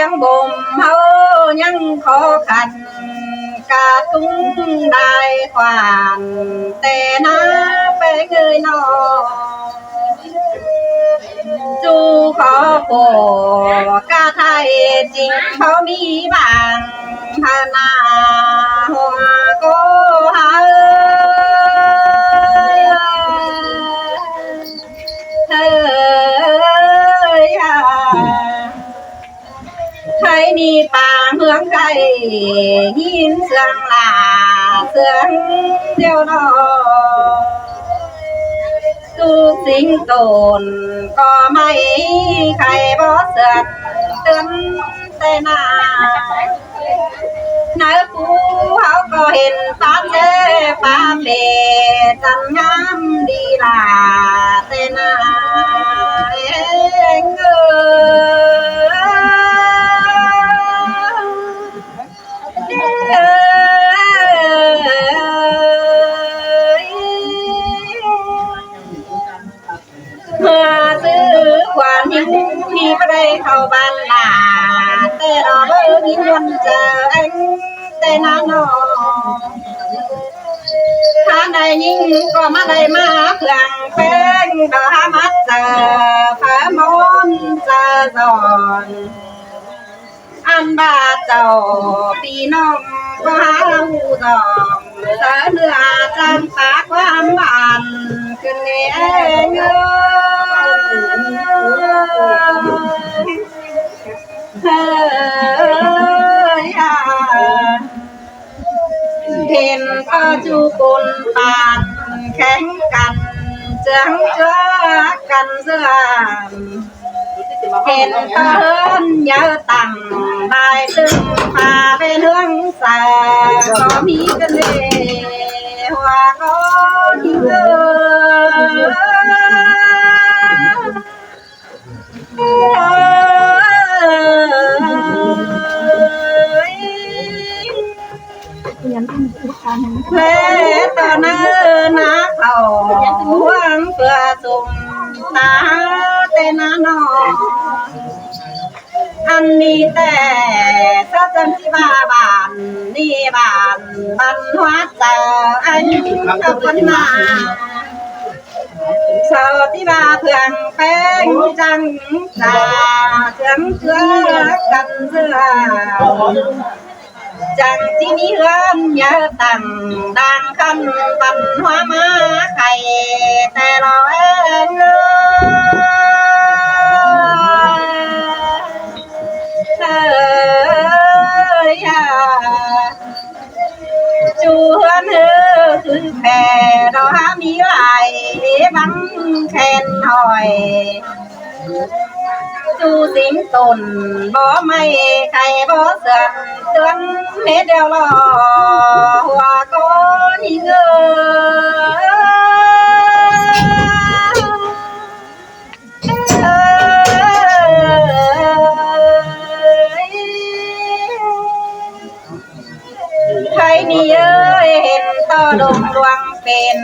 ยงบ่มเฮายังขอขันกาตุ้งได้ควานแต่น้าไปเงยนอจูขอโปกาไทยจริงเขามีบางพนาหัวโกหาไทยนี่ป่าเมืองไทยยินเสียงลาเสียงเดียวนอทุกสิ่งตนก็ไม่ใครบ่เสือนเตือนแต่หน้าเนื้อกูเขาก็เห็นตามเล่ป้าเปจันงามดีลาแต่หน้าเองเมื่อซื้อความหิวพี่ไม่ได้เข้าบ้านลาแต่เราเลิกยิ้มวันเจอเองแต่นานอถ้าได้ยิ่งก็มาได้มาเพื่อนแป้งดามัดเจอพระมนเจอสอนอันบาเจ้าปีน้องก็หาหูดองเสเนื้อจันปากความบานขึ้นเองเห็นก็จูกุนปานแข่งกันเจืองเจือกันเสื่อมเห็นเอินเยอะต่างได้ตึงพาไปเรื่องสาก็มีกันเลยหัวก็ที่เกิเพลตอนนั้นนะเขาหวังเพื่อส่งตาเตนานออันนี้แต่ถ้าจันที่บานนี่บานบันหัวใจอันกับคนมาชาวที่บาเพื่อนแป้งจังตาเชื่องเชื่อกันเสื้อจังที่มีเรื่องเยอะต่างดังคำปันหัวมาไข่แต่เราเองจูเฮือนเฮือคือแผ่เราหามีหลายบังแคนหอยจูสิงตนบ่ไม่ใครบ่เสือนเตือนเม็ดเดียวรอหัวก็นี่เงใครนี่เอ้ยเห็นต่อดงดวงเป็น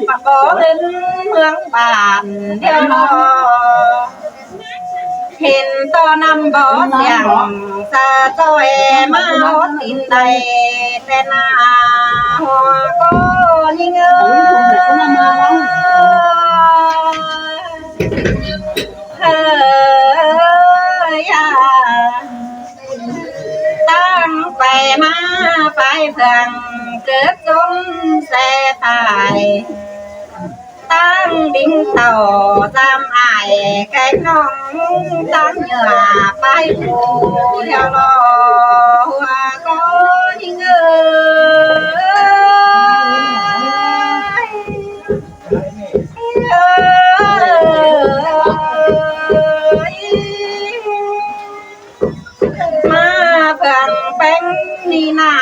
ปะกอเงินเมืองบ้านเดียวรอเห็นต่อนำบ่อเสียงสะจอยมาหดตินใดแต่หน้าหัวก็ยิ่งเอ้ยตั้งไปมาไปเพื่อนเกิดจนแสตายตั้งดิ้งเต่าจำอายไก่น้องตั้งเหยื่อไปผูเที่ยวรอหัวก็ยิ่งมาเพื่อนเป็นนี่นา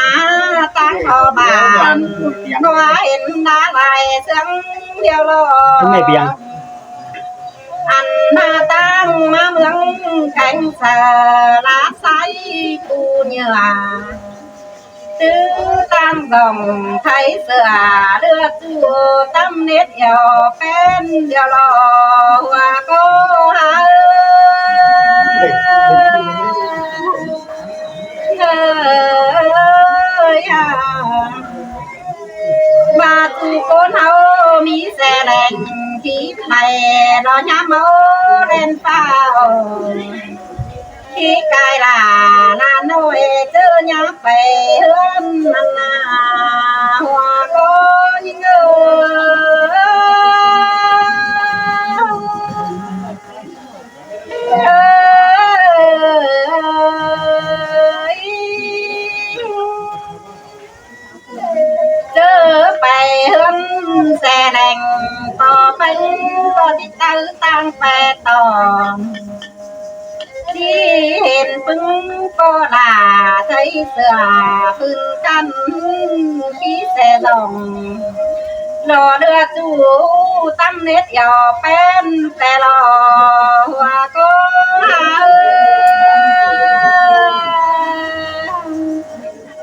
ตั้งขอบานนัวเห็นนาลายเสียงเดียวรออันมาตั้งมาเมืองแข่งเสลาไซปูเหยื่อตื้อตั้งดองไทยเสือเลือดจูตั้มเน็ตเดียวเป็นเดียวรอหัวก็หา ที่ไทยรอย้ำเอาเล่นเฝ้าที่กายลานาโนเอเจอย้ำไปเฮือนนันนาหัวก็ยิงเจอไปเฮือนแสดงต่อไปก็ติดตั้งแปรต่อที่เห็นปึ้งก็ด่าใช้เสื้อพึ่งกันที่แสดงรอเรือจูตั้มเน็ตยอเป็นแต่รอหัวก็หา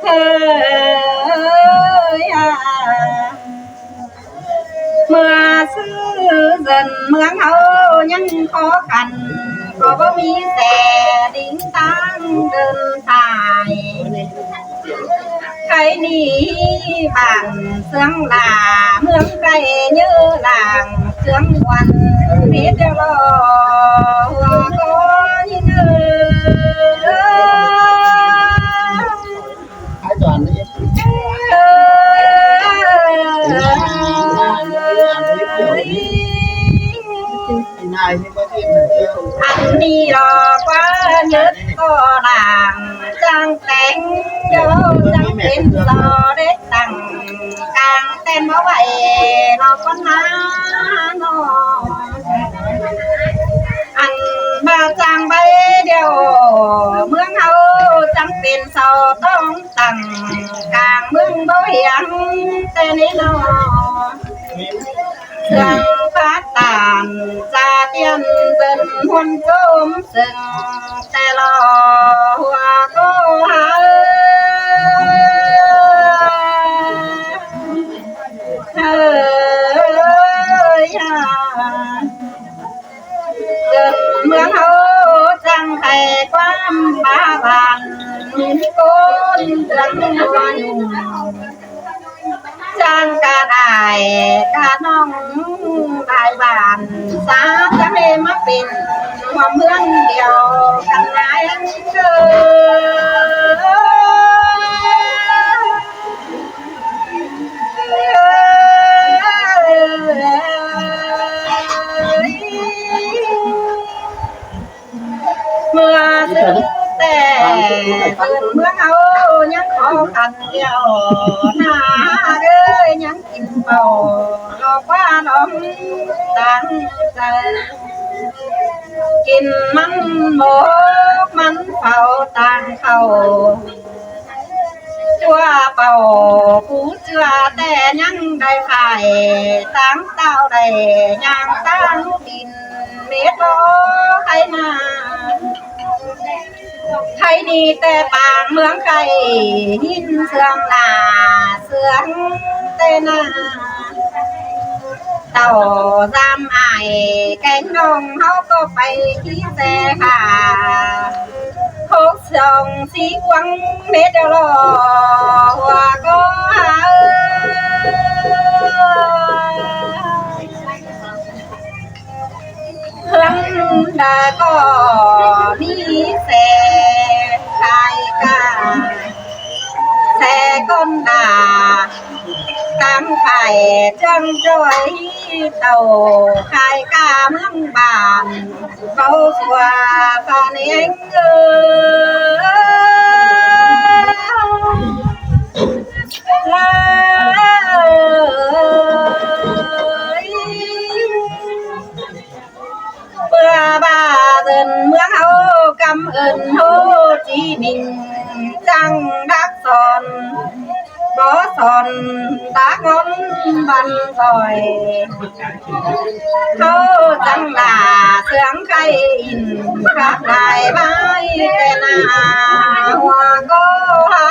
เฮ้ยเมื่อซื้อเดินเมืองเขายังขอกันก็บ่มีแต่ดิ้งตั้งเดินสายใครหนีบ้านเสืองลาเมืองไกลเยอะหลางเสืองวันเพียรรอหัวก็ยินอันนี้รอกว่ายึดก็หลังจังแต่งเดี๋ยวจังเป็นรอเด็กตั้งกลางเต้นมาไหวเราก็น้าหนออันมาจังไปเดียวเมืองเขาจังเป็นเสาต้องตั้งกลางเมืองบ่เหียงแต่นี่นอเครื่องพัดตานจะเตียนเป็นหุ่นโจมซึ่งแต่รอหัวก็หาเฮ้ยเกิดเมืองเขาจังไห้ความบ้าบานมีโกนจังหัวยุ่งจังกะได้กะน้องได้บ้านสาจะให้มาเป็นหัวเมืองเดียวกันนายเกิเมื่อถึงแต่ตื่นเมื่อเขายังขอกันเดียวหน้าเอ้ยยังกินเป่าหลอกว่าน้องตั้งใจกินมันหมกมันเป่าต่างเขาจั่วเป่าผู้เชื่อแต่ยังได้ขายตั้งเต้าได้ยังตั้งดินเม็ดโลใครมาใครดีแต่ปางเมืองไก่หินเสื่องหนาเสื่องเตนาเต่าจำอายแกงนงเขาก็ไปที่แซ่ค่ะโคกส่องสีกวังเม็ดรอหัวก็หาเพิ่งได้ก็มีแสขายกาแสก้นดาตามไข่จังจอยเต่าขายกาเมืองบานเบาสัวตอนเองลาเมื่อบาเดินเมื่อเขากำเอิญโฮจีมินจังดักสอนบ่สอนตากอนบันซอยเขาจังด่าเสียงไก่อินขับได้ไม้แต่หน้าหัวก็หา